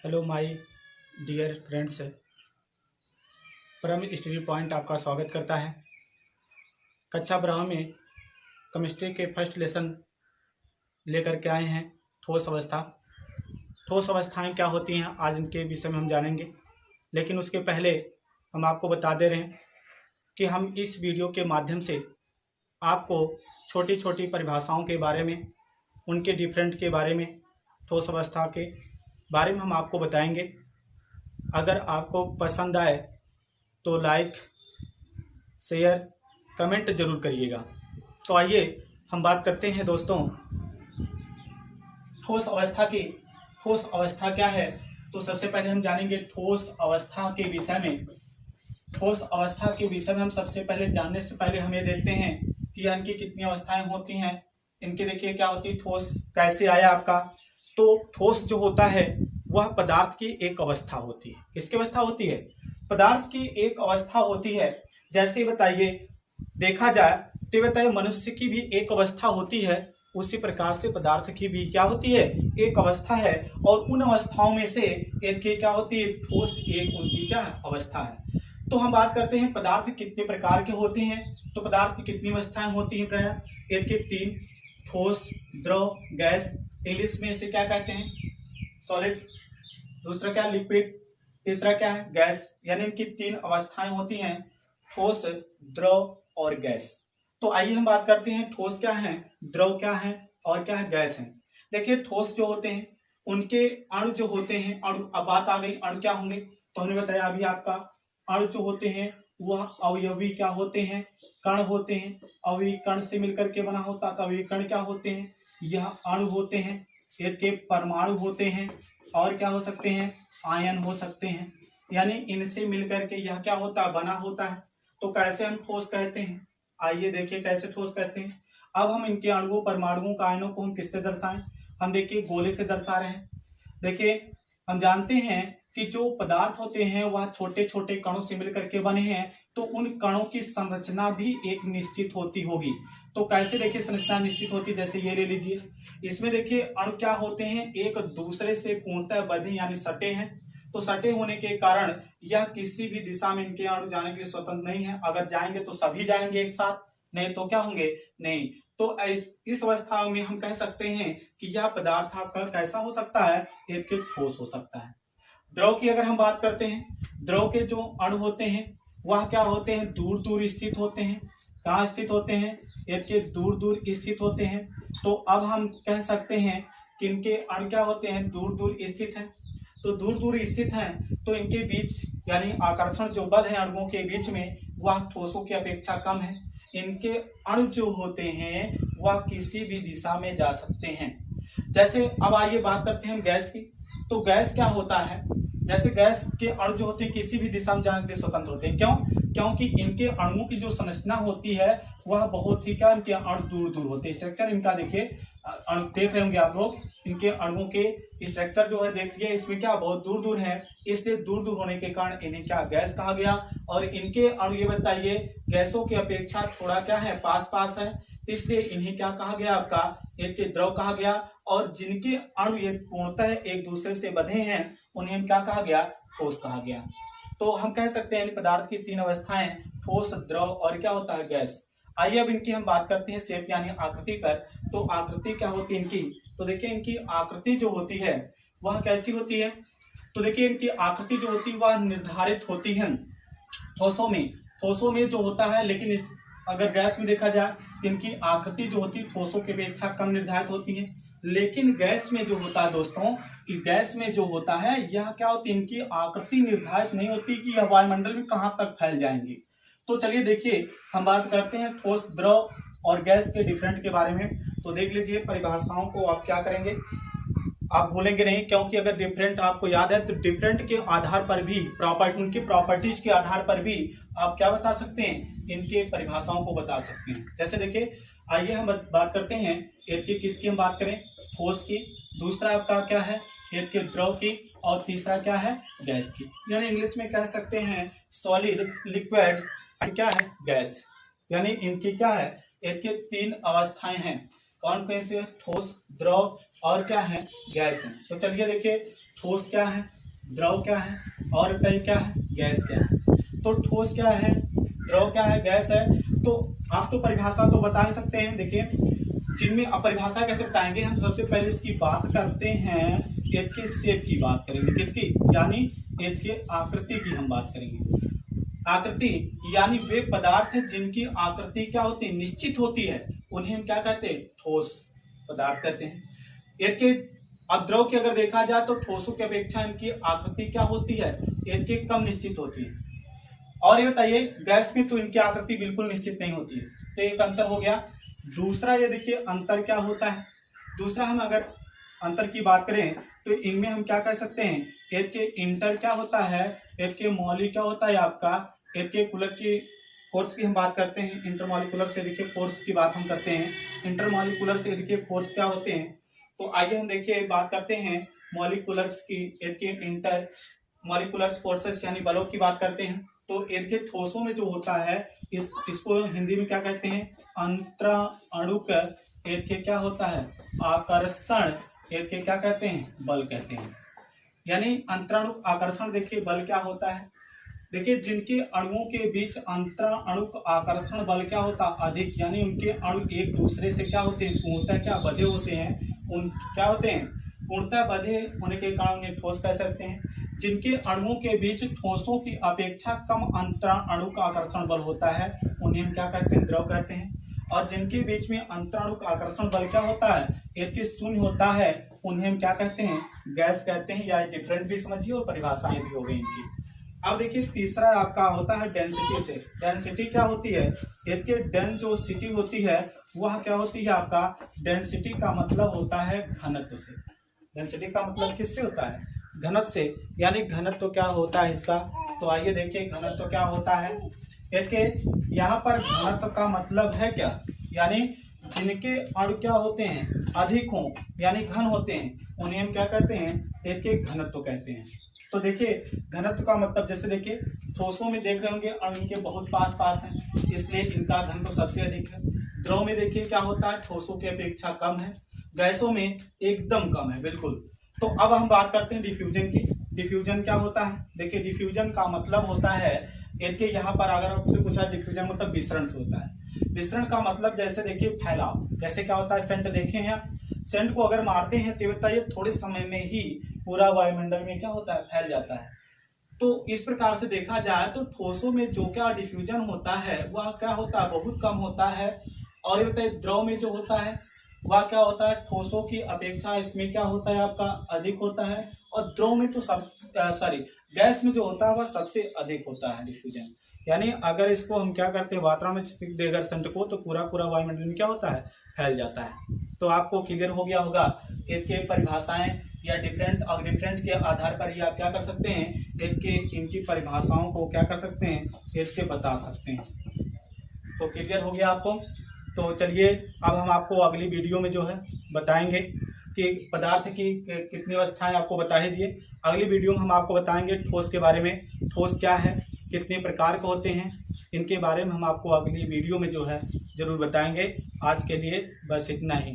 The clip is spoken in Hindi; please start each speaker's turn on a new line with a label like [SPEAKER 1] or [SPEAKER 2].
[SPEAKER 1] हेलो माय डियर फ्रेंड्स, परम स्टडी पॉइंट आपका स्वागत करता है। कक्षा 12 में केमिस्ट्री के फर्स्ट लेसन लेकर के आए हैं ठोस अवस्था। ठोस अवस्थाएं क्या होती हैं आज इनके विषय में हम जानेंगे, लेकिन उसके पहले हम आपको बता दे रहे हैं कि हम इस वीडियो के माध्यम से आपको छोटी छोटी परिभाषाओं के बारे में, उनके डिफरेंट के बारे में, ठोस अवस्था के बारे में हम आपको बताएंगे। अगर आपको पसंद आए तो लाइक, शेयर, कमेंट जरूर करिएगा। तो आइए हम बात करते हैं दोस्तों ठोस अवस्था की। ठोस अवस्था क्या है, तो सबसे पहले हम जानेंगे ठोस अवस्था के विषय में। ठोस अवस्था के विषय में हम सबसे पहले जानने से पहले हम ये देखते हैं कि इनकी कितनी अवस्थाएं होती हैं। इनके देखिए क्या होती है, ठोस कैसे आया आपका। तो ठोस जो होता है वह पदार्थ की एक अवस्था होती है। किसकी अवस्था होती है? पदार्थ की एक अवस्था होती है। जैसे बताइए, देखा जाए तो बताइए मनुष्य की भी एक अवस्था होती है, उसी प्रकार से पदार्थ की भी क्या होती है, एक अवस्था है। और उन अवस्थाओं में से एक की क्या होती है, ठोस एक उनकी क्या अवस्था है। तो हम बात करते हैं पदार्थ कितने प्रकार के होते हैं। तो पदार्थ की कितनी अवस्थाएं होती हैं प्राय? एक के 3, ठोस, द्रव, गैस। इंग्लिश में इसे क्या कहते हैं, सॉलिड। दूसरा क्या, लिक्विड। तीसरा क्या है, गैस। यानी इनकी 3 अवस्थाएं होती हैं, ठोस, द्रव और गैस। तो आइए हम बात करते हैं ठोस क्या है, द्रव क्या है और क्या है, गैस है। देखिए ठोस जो होते हैं उनके अणु जो होते हैं, अणु, अब बात आ गई अणु क्या होंगे। तो हमने बताया अभी आपका अणु जो होते हैं वह अवयवी क्या होते हैं, कण होते हैं। अवयवी कण से मिलकर के बना होता, तो अवयवी कण क्या होते हैं, यह अणु होते हैं। एक के परमाणु होते हैं और क्या हो सकते हैं, आयन हो सकते हैं। यानी इनसे मिलकर के यह क्या होता है, बना होता है। तो कैसे हम ठोस कहते हैं, आइए देखिए कैसे ठोस कहते हैं। अब हम इनके अणुओं, परमाणुओं का आयनों को हम किससे दर्शाएं? हम देखिए गोले से दर्शा रहे हैं। देखिए हम जानते हैं कि जो पदार्थ होते हैं वह छोटे छोटे कणों से मिलकर के बने हैं, तो उन कणों की संरचना भी एक निश्चित होती होगी। तो कैसे देखिए संरचना निश्चित होती, जैसे ये ले लीजिए। इसमें देखिए अणु क्या होते हैं, एक दूसरे से पूर्णतः बंधे यानी सटे हैं। तो सटे होने के कारण यह किसी भी दिशा में इनके अणु जाने के लिए स्वतंत्र नहीं है। अगर जाएंगे तो सभी जाएंगे एक साथ, नहीं तो क्या होंगे, नहीं। तो इस अवस्था में हम कह सकते हैं कि यह पदार्थ आपका कैसा हो सकता है, एक ठोस हो सकता है। द्रव की अगर हम बात करते हैं, द्रव के जो अणु होते हैं वह क्या होते हैं, दूर दूर स्थित होते हैं। कहाँ स्थित होते हैं, एक के दूर दूर स्थित होते हैं। तो अब हम कह सकते हैं कि इनके अणु क्या होते हैं, दूर दूर स्थित हैं। तो दूर दूर स्थित हैं तो इनके बीच यानी आकर्षण जो बल है अणुओं के बीच में वह ठोसों की अपेक्षा कम है। इनके अणु जो होते हैं वह किसी भी दिशा में जा सकते हैं। जैसे अब आइए बात करते हैं गैस की। तो गैस क्या होता है, जैसे गैस के अणु जो होते हैं किसी भी दिशा में जाने के लिए स्वतंत्र होते हैं। क्यों? क्योंकि इनके अणुओं की जो संरचना होती है वह बहुत ही क्या, इनके अणु दूर दूर होते हैं। स्ट्रक्चर इनका देखिए, अणु देख रहे होंगे आप लोग, इनके अणुओं के स्ट्रक्चर जो है देखिए, इसमें क्या बहुत दूर दूर है। इसलिए दूर दूर होने के कारण इन्हें क्या गैस कहा गया। और इनके अणु ये बताइए गैसों की अपेक्षा थोड़ा क्या है, पास पास है, इसलिए इन्हें क्या कहा गया, आपका एक द्रव कहा गया। और जिनके अणु ये पूर्णतः एक दूसरे से बंधे हैं उन्हें क्या कहा गया, ठोस कहा गया। तो हम कह सकते हैं पदार्थ की 3 अवस्थाएं, ठोस, द्रव और क्या होता है, गैस। आइए अब इनकी हम बात करते हैं शेप यानी आकृति पर। तो आकृति क्या होती है इनकी, तो देखिए इनकी आकृति जो होती है वह कैसी होती है। तो देखिए इनकी आकृति जो होती है वह निर्धारित होती है ठोसों में। ठोसों में जो होता है, लेकिन अगर गैस में देखा जाए तो इनकी आकृति जो होती है ठोसों की अपेक्षा कम निर्धारित होती है। लेकिन गैस में जो होता है दोस्तों, गैस में जो होता है यह क्या होती है, इनकी आकृति निर्धारित नहीं होती कि यह वायुमंडल में कहां तक फैल जाएंगे। तो चलिए देखिए हम बात करते हैं ठोस, द्रव और गैस के डिफरेंट के बारे में। तो देख लीजिए परिभाषाओं को आप क्या करेंगे, आप भूलेंगे नहीं, क्योंकि अगर डिफरेंट आपको याद है तो डिफरेंट के आधार पर भी उनकी प्रॉपर्टीज के आधार पर भी आप क्या बता सकते हैं, इनके परिभाषाओं को बता सकते हैं। जैसे देखिए आइए हम बात करते हैं एक की, किसकी हम बात करें, ठोस की। दूसरा आपका क्या है, एक के द्रव की। और तीसरा क्या है, गैस की। यानी इंग्लिश में कह सकते हैं सॉलिड, लिक्विड, क्या है, गैस। यानी इनकी क्या है, एक के 3 अवस्थाएं हैं। कौन कौन से, ठोस, द्रव और क्या है, गैस है। तो चलिए देखिए ठोस क्या है, द्रव क्या है और बताइए क्या है, गैस क्या है। तो ठोस क्या है, द्रव क्या है, गैस है। तो आप तो परिभाषा तो बता ही सकते हैं। देखिए जिनमें अब परिभाषा कैसे बताएंगे, हम सबसे पहले इसकी बात करते हैं, एक के शेप की बात करेंगे, किसकी, यानी एक के आकृति की हम बात करेंगे। आकृति यानी वे पदार्थ जिनकी आकृति क्या होती है, निश्चित होती है, उन्हें हम क्या कहते हैं, ठोस पदार्थ कहते हैं। एक के अब द्रव की अगर देखा जाए तो ठोसों की अपेक्षा इनकी आकृति क्या होती है, एक के कम निश्चित होती है। और ये बताइए गैस में तो इनकी आकृति बिल्कुल निश्चित नहीं होती है, तो एक अंतर हो गया। दूसरा ये देखिए अंतर क्या होता है, दूसरा हम अगर अंतर की बात करें तो इनमें हम क्या कह सकते हैं, एक के इंटर क्या होता है, एक के मौलिक क्या होता है आपका, एक के कुलर की फोर्स की हम बात करते हैं, इंटरमॉलिकुलर से देखिए फोर्स की बात हम करते हैं, इंटरमॉलिकुलर से देखिए फोर्स क्या होते हैं। तो आइए हम देखिए बात करते हैं मॉलिकुलर्स की, एक के इंटर मॉलिकुलर फोर्सेस यानी बलों की बात करते हैं। तो एक के ठोसों में जो होता है इसको हिंदी में क्या कहते हैं, अंतराणुक एक के क्या होता है, आकर्षण एक के क्या कहते हैं, बल कहते हैं। यानी अंतराणुक आकर्षण देखिए बल क्या होता है, देखिए जिनके अणुओं के बीच अंतराणुक आकर्षण बल क्या होता है, अधिक, यानी उनके अणु एक दूसरे से क्या होते हैं, पूर्णतः क्या बधे होते हैं, उन क्या होते हैं, पूर्णतः बधे होने के कारण उन्हें ठोस कह सकते हैं। जिनके अणुओं के बीच ठोसों की अपेक्षा कम अंतराणुक आकर्षण बल होता है उन्हें हम क्या कहते हैं, द्रव कहते हैं। और जिनके बीच में अंतराणुक आकर्षण बल क्या होता है, एक शून्य होता है, उन्हें हम क्या कहते हैं, गैस कहते हैं। या डिफरेंट भी समझिए और परिभाषाएं भी हो गई इनकी। अब देखिए तीसरा आपका होता है डेंसिटी से। डेंसिटी क्या होती है, एक के डेंस जो सिटी होती है वह क्या होती है आपका, डेंसिटी का मतलब होता है घनत्व से। डेंसिटी का मतलब किससे होता है, घनत्व से। यानी घनत्व तो क्या होता है इसका, तो आइए देखिए घनत्व तो क्या होता है। एक के यहाँ पर घनत्व का मतलब है क्या, यानी जिनके अणु क्या होते हैं, अधिक हों यानी घन होते हैं, उन्हें हम क्या कहते हैं, एक के घनत्व कहते हैं। तो देखिए घनत्व का मतलब जैसे देखिए ठोसों में देख रहे होंगे अणु इनके बहुत पास पास हैं, इसलिए इनका घनत्व सबसे अधिक है। द्रव में देखिए क्या होता है, ठोसों की अपेक्षा कम है, गैसों में एकदम कम है, बिल्कुल। तो अब हम बात करते हैं डिफ्यूजन की। डिफ्यूजन क्या होता है, देखिए डिफ्यूजन का मतलब होता है, एक के यहाँ पर अगर आपसे पूछा डिफ्यूजन मतलब विसरण से होता है। विसरण का मतलब जैसे देखिए फैलाव, जैसे क्या होता है, सेंट देखे हैं, सेंट को अगर मारते हैं तो बताइए थोड़े समय में ही पूरा वायुमंडल में क्या होता है, फैल जाता है। तो इस प्रकार से देखा जाए तो ठोसों में जो क्या डिफ्यूजन होता है वह क्या होता है, बहुत कम होता है। और ये बताइए द्रव में जो होता है वह क्या होता है, ठोसों की अपेक्षा इसमें क्या होता है आपका, अधिक होता है। और द्रव में तो गैस में जो होता है वह सबसे अधिक होता है डिफ्यूजन। यानी अगर इसको हम क्या करते हैं, वातावरण में छिड़क दे अगर सेंट को, तो पूरा पूरा वायुमंडल में क्या होता है, फैल जाता है। तो आपको क्लियर हो गया होगा, इसके परिभाषाएं या डिफरेंट और डिफरेंट के आधार पर ही आप क्या कर सकते हैं, एक के इनकी परिभाषाओं को क्या कर सकते हैं, इसके बता सकते हैं। तो क्लियर हो गया आपको। तो चलिए अब हम आपको अगली वीडियो में जो है बताएंगे कि पदार्थ की कितनी अवस्थाएं आपको बता ही दिए। अगली वीडियो में हम आपको बताएंगे ठोस के बारे में, ठोस क्या है, कितने प्रकार के होते हैं, इनके बारे में हम आपको अगली वीडियो में जो है जरूर बताएंगे। आज के लिए बस इतना ही।